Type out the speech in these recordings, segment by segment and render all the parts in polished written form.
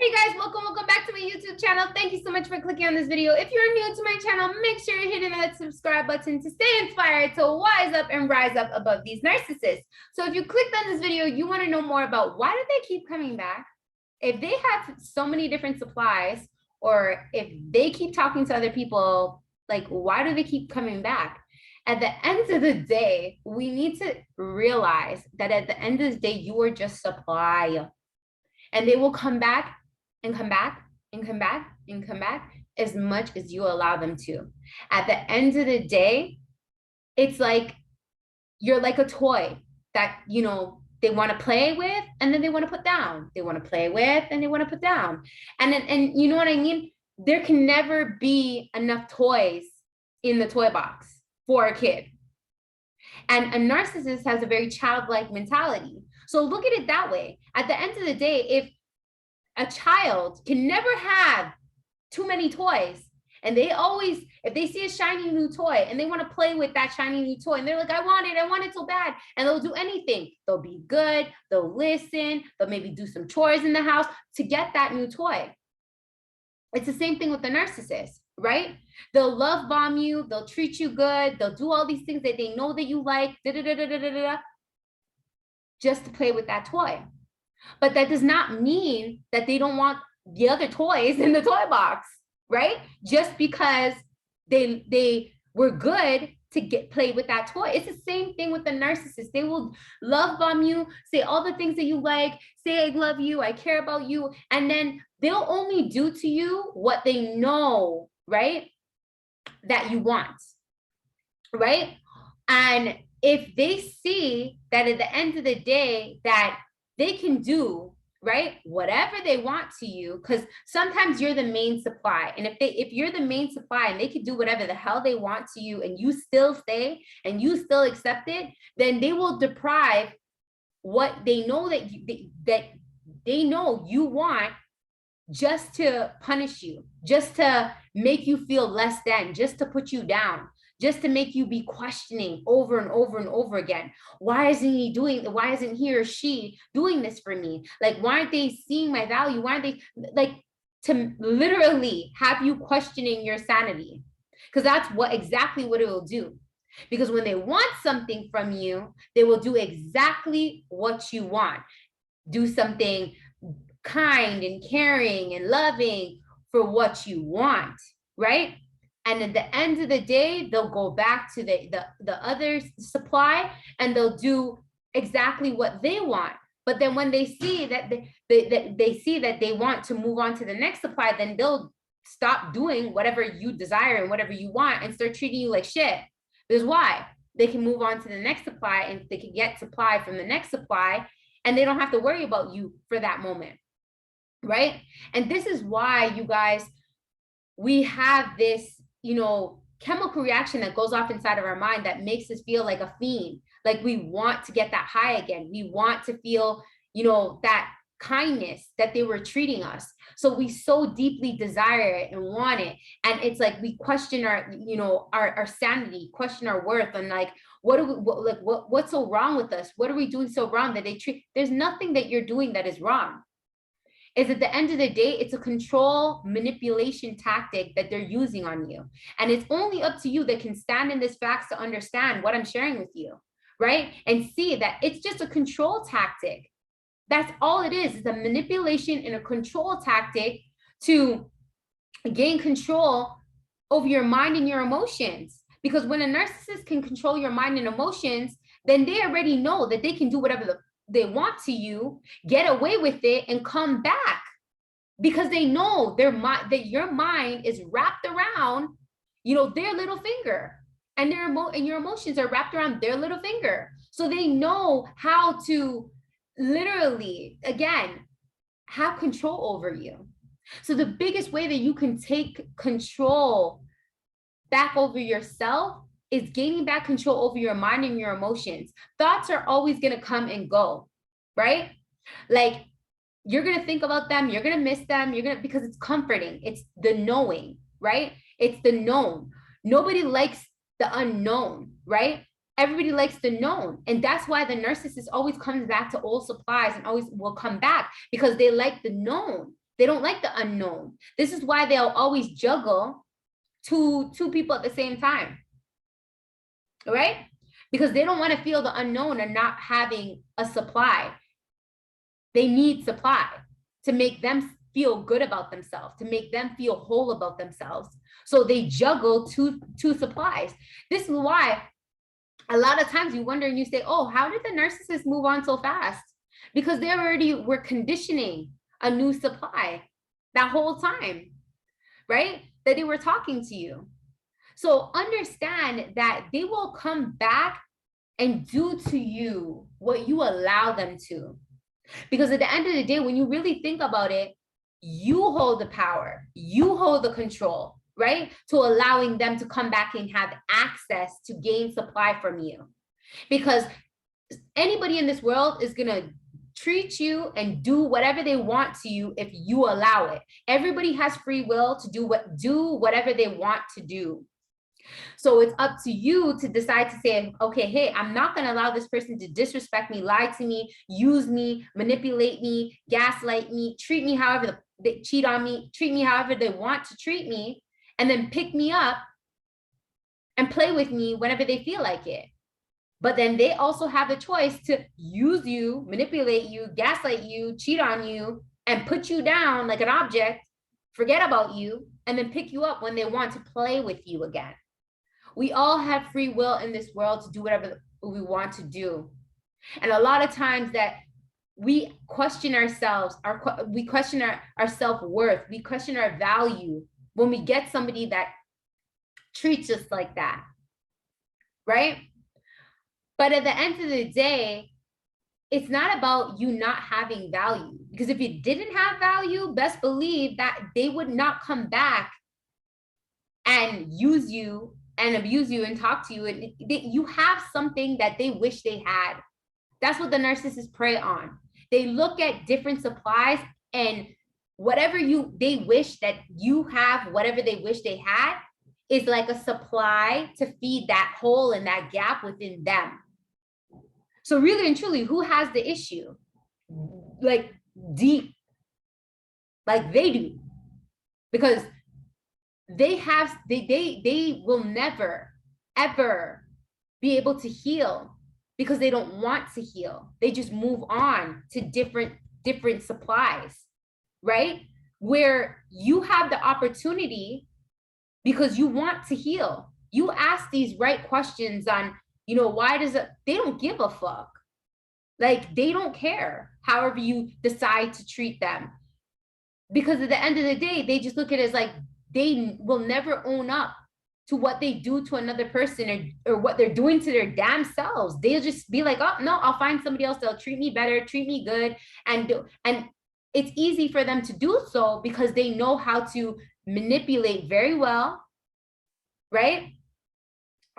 Hey guys, welcome back to my YouTube channel. Thank you so much for clicking on this video. If you're new to my channel, make sure you're hitting that subscribe button to stay inspired to wise up and rise up above these narcissists. So if you clicked on this video, you want to know more about why do they keep coming back? If they have so many different supplies, or if they keep talking to other people, like why do they keep coming back? At the end of the day, we need to realize that at the end of the day, you are just supply. And they will come back and come back and come back and come back as much as you allow them to. At the end of the day, it's like you're like a toy that, they want to play with and then they want to put down. They want to play with and they want to put down. And you know what I mean? There can never be enough toys in the toy box for a kid. And a narcissist has a very childlike mentality. So look at it that way. At the end of the day, if a child can never have too many toys, and they always, if they see a shiny new toy and they want to play with that shiny new toy, and they're like, I want it so bad. And they'll do anything. They'll be good. They'll listen. They'll maybe do some chores in the house to get that new toy. It's the same thing with the narcissist, right? They'll love bomb you. They'll treat you good. They'll do all these things that they know that you like, just to play with that toy. But that does not mean that they don't want the other toys in the toy box, right? Just because they were good to play with that toy. It's the same thing with the narcissist. They will love bomb you, say all the things that you like, say I love you, I care about you, and then they'll only do to you what they know, right, that you want, right? And if they see that at the end of the day that they can do, right, whatever they want to you, because sometimes you're the main supply. And if you're the main supply and they can do whatever the hell they want to you and you still stay and you still accept it, then they will deprive what they know that they know you want, just to punish you, just to make you feel less than, just to put you down, just to make you be questioning over and over and over again. Why isn't he or she doing this for me? Like, why aren't they seeing my value? Why aren't they, like, to literally have you questioning your sanity? Because that's exactly what it will do. Because when they want something from you, they will do exactly what you want. Do something kind and caring and loving for what you want, right? And at the end of the day, they'll go back to the other supply and they'll do exactly what they want. But then when they see that they see that they want to move on to the next supply, then they'll stop doing whatever you desire and whatever you want and start treating you like shit. Because why? They can move on to the next supply and they can get supply from the next supply and they don't have to worry about you for that moment, right? And this is why, you guys, we have this, chemical reaction that goes off inside of our mind that makes us feel like a fiend. Like we want to get that high again. We want to feel, that kindness that they were treating us. So we so deeply desire it and want it. And it's like we question our, our sanity, question our worth, and like, what's so wrong with us? What are we doing so wrong that they treat? There's nothing that you're doing that is wrong. Is at the end of the day, it's a control manipulation tactic that they're using on you. And it's only up to you that can stand in this facts to understand what I'm sharing with you, right? And see that it's just a control tactic. That's all it is. It's a manipulation and a control tactic to gain control over your mind and your emotions. Because when a narcissist can control your mind and emotions, then they already know that they can do whatever they want to you, get away with it, and come back, because they know that your mind is wrapped around, their little finger, and your emotions are wrapped around their little finger. So they know how to literally, again, have control over you. So the biggest way that you can take control back over yourself is gaining back control over your mind and your emotions. Thoughts are always going to come and go, right? Like, you're going to think about them, you're going to miss them, because it's comforting. It's the knowing, right? It's the known. Nobody likes the unknown, right? Everybody likes the known. And that's why the narcissist always comes back to old supplies and always will come back, because they like the known. They don't like the unknown. This is why they'll always juggle two people at the same time, right? Because they don't want to feel the unknown and not having a supply. They need supply to make them feel good about themselves, to make them feel whole about themselves. So they juggle two supplies. This is why a lot of times you wonder and you say, oh, how did the narcissist move on so fast? Because they already were conditioning a new supply that whole time, right? That they were talking to you. So understand that they will come back and do to you what you allow them to. Because at the end of the day, when you really think about it, you hold the power, you hold the control, right? To allowing them to come back and have access to gain supply from you. Because anybody in this world is going to treat you and do whatever they want to you if you allow it. Everybody has free will to do whatever they want to do. So it's up to you to decide to say, okay, hey, I'm not going to allow this person to disrespect me, lie to me, use me, manipulate me, gaslight me, treat me however they cheat on me, treat me however they want to treat me, and then pick me up and play with me whenever they feel like it. But then they also have the choice to use you, manipulate you, gaslight you, cheat on you, and put you down like an object, forget about you, and then pick you up when they want to play with you again. We all have free will in this world to do whatever we want to do. And a lot of times that we question ourselves, we question our self-worth, we question our value when we get somebody that treats us like that, right? But at the end of the day, it's not about you not having value. Because if you didn't have value, best believe that they would not come back and use you and abuse you and talk to you. And you have something that they wish they had. That's what the narcissists prey on. They look at different supplies, and whatever they wish that you have, whatever they wish they had, is like a supply to feed that hole and that gap within them. So really and truly, who has the issue? Like deep, like they do, because they will never, ever be able to heal because they don't want to heal. They just move on to different supplies, right? Where you have the opportunity because you want to heal. You ask these right questions on, why they don't give a fuck. Like, they don't care however you decide to treat them. Because at the end of the day, they just look at it as like, they will never own up to what they do to another person or what they're doing to their damn selves. They'll just be like, oh, no, I'll find somebody else that'll treat me better, treat me good. And it's easy for them to do so because they know how to manipulate very well, right?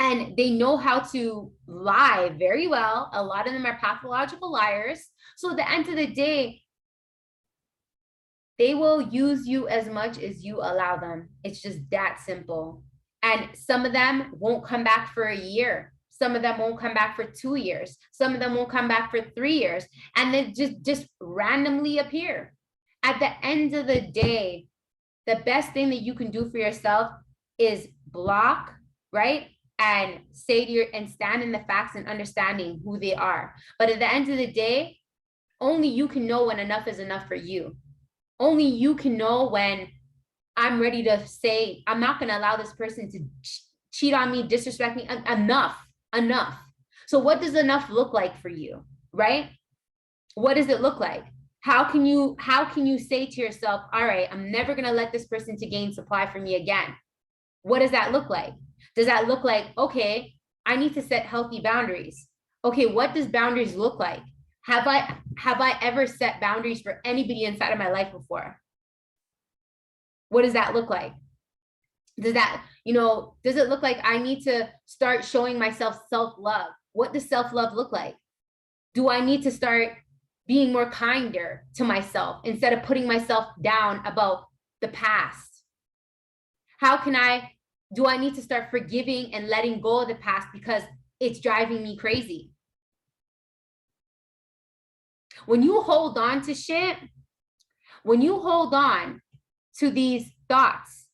And they know how to lie very well. A lot of them are pathological liars. So at the end of the day, they will use you as much as you allow them. It's just that simple. And some of them won't come back for a year. Some of them won't come back for 2 years. Some of them won't come back for 3 years. And then just randomly appear. At the end of the day, the best thing that you can do for yourself is block, right? And and stand in the facts and understanding who they are. But at the end of the day, only you can know when enough is enough for you. Only you can know when I'm ready to say, I'm not going to allow this person to cheat on me, disrespect me. Enough. So what does enough look like for you, right? What does it look like? How can you say to yourself, all right, I'm never going to let this person to gain supply for me again? What does that look like? Does that look like, okay, I need to set healthy boundaries? Okay, what does boundaries look like? Have I ever set boundaries for anybody inside of my life before? What does that look like? Does it look like I need to start showing myself self-love? What does self-love look like? Do I need to start being more kinder to myself instead of putting myself down about the past? Do I need to start forgiving and letting go of the past because it's driving me crazy? When you hold on to shit, When you hold on to these thoughts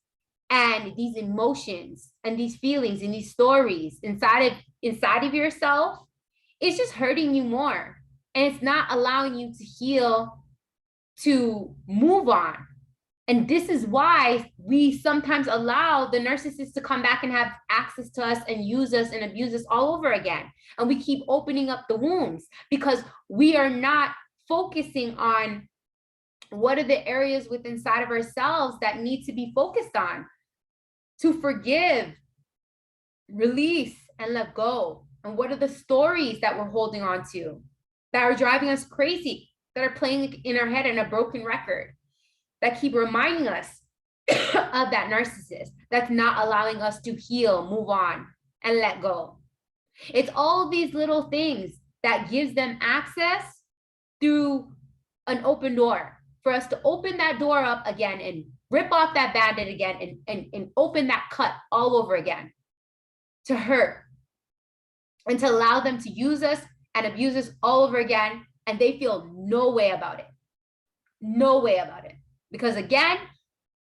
and these emotions and these feelings and these stories inside of yourself, it's just hurting you more. And it's not allowing you to heal, to move on. And this is why we sometimes allow the narcissist to come back and have access to us and use us and abuse us all over again. And we keep opening up the wounds because we are not focusing on what are the areas within inside of ourselves that need to be focused on, to forgive, release, and let go. And what are the stories that we're holding on to that are driving us crazy, that are playing in our head in a broken record, that keep reminding us of that narcissist that's not allowing us to heal, move on, and let go. It's all these little things that gives them access through an open door for us to open that door up again and rip off that Band-Aid again and open that cut all over again, to hurt and to allow them to use us and abuse us all over again. And they feel no way about it. No way about it. Because again,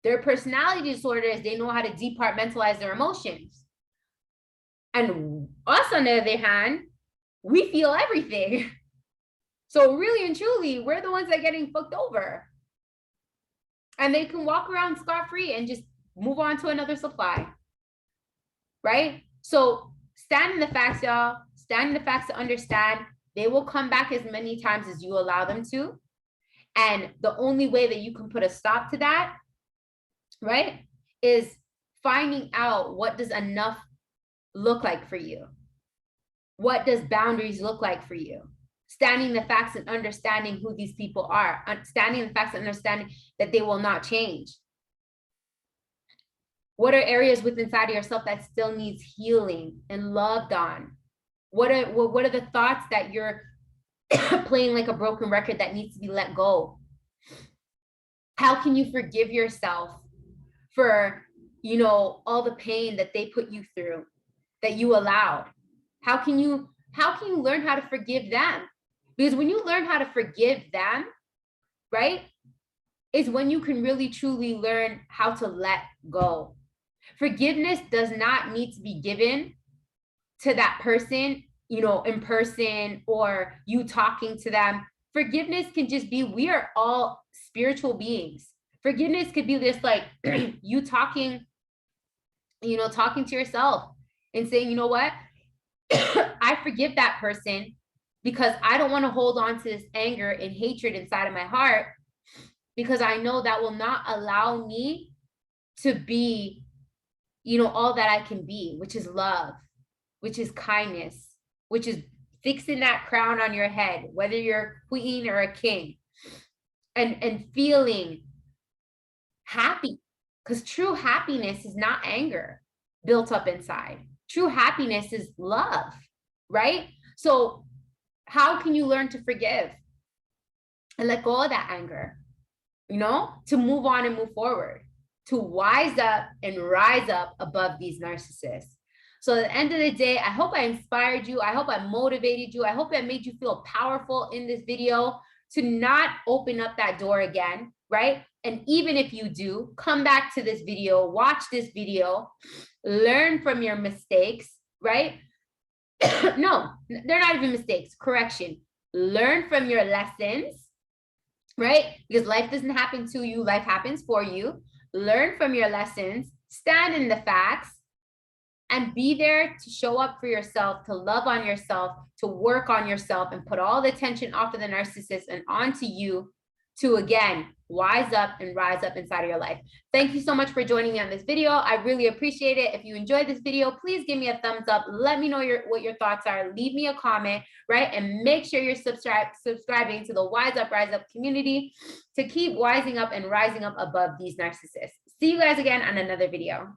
their personality disorders, they know how to departmentalize their emotions. And us, on the other hand, we feel everything. So really and truly, we're the ones that are getting fucked over. And they can walk around scot-free and just move on to another supply. Right? So stand in the facts, y'all. Stand in the facts to understand they will come back as many times as you allow them to. And the only way that you can put a stop to that, right, is finding out what does enough look like for you. What does boundaries look like for you? Standing the facts and understanding who these people are. Standing the facts and understanding that they will not change. What are areas within inside of yourself that still needs healing and loved on? What are the thoughts that you're playing like a broken record that needs to be let go? How can you forgive yourself for, you know, all the pain that they put you through, that you allowed? How can you learn how to forgive them? Because when you learn how to forgive them, right, is when you can really truly learn how to let go. Forgiveness does not need to be given to that person, you know, in person or you talking to them. Forgiveness can just be, we are all spiritual beings. Forgiveness could be just like you talking, you know, talking to yourself and saying, you know what, I forgive that person because I don't want to hold on to this anger and hatred inside of my heart, because I know that will not allow me to be, you know, all that I can be, which is love, which is kindness, which is fixing that crown on your head, whether you're a queen or a king, and feeling happy, because true happiness is not anger built up inside. True happiness is love, right? So how can you learn to forgive and let go of that anger, you know, to move on and move forward, to wise up and rise up above these narcissists? So at the end of the day, I hope I inspired you. I hope I motivated you. I hope I made you feel powerful in this video to not open up that door again, right? And even if you do, come back to this video, watch this video, learn from your mistakes, right? No, they're not even mistakes, correction. Learn from your lessons, right? Because life doesn't happen to you, life happens for you. Learn from your lessons, stand in the facts, and be there to show up for yourself, to love on yourself, to work on yourself, and put all the tension off of the narcissist and onto you to, again, wise up and rise up inside of your life. Thank you so much for joining me on this video. I really appreciate it. If you enjoyed this video, please give me a thumbs up. Let me know what your thoughts are. Leave me a comment, right? And make sure you're subscribing to the Wise Up, Rise Up community to keep wising up and rising up above these narcissists. See you guys again on another video.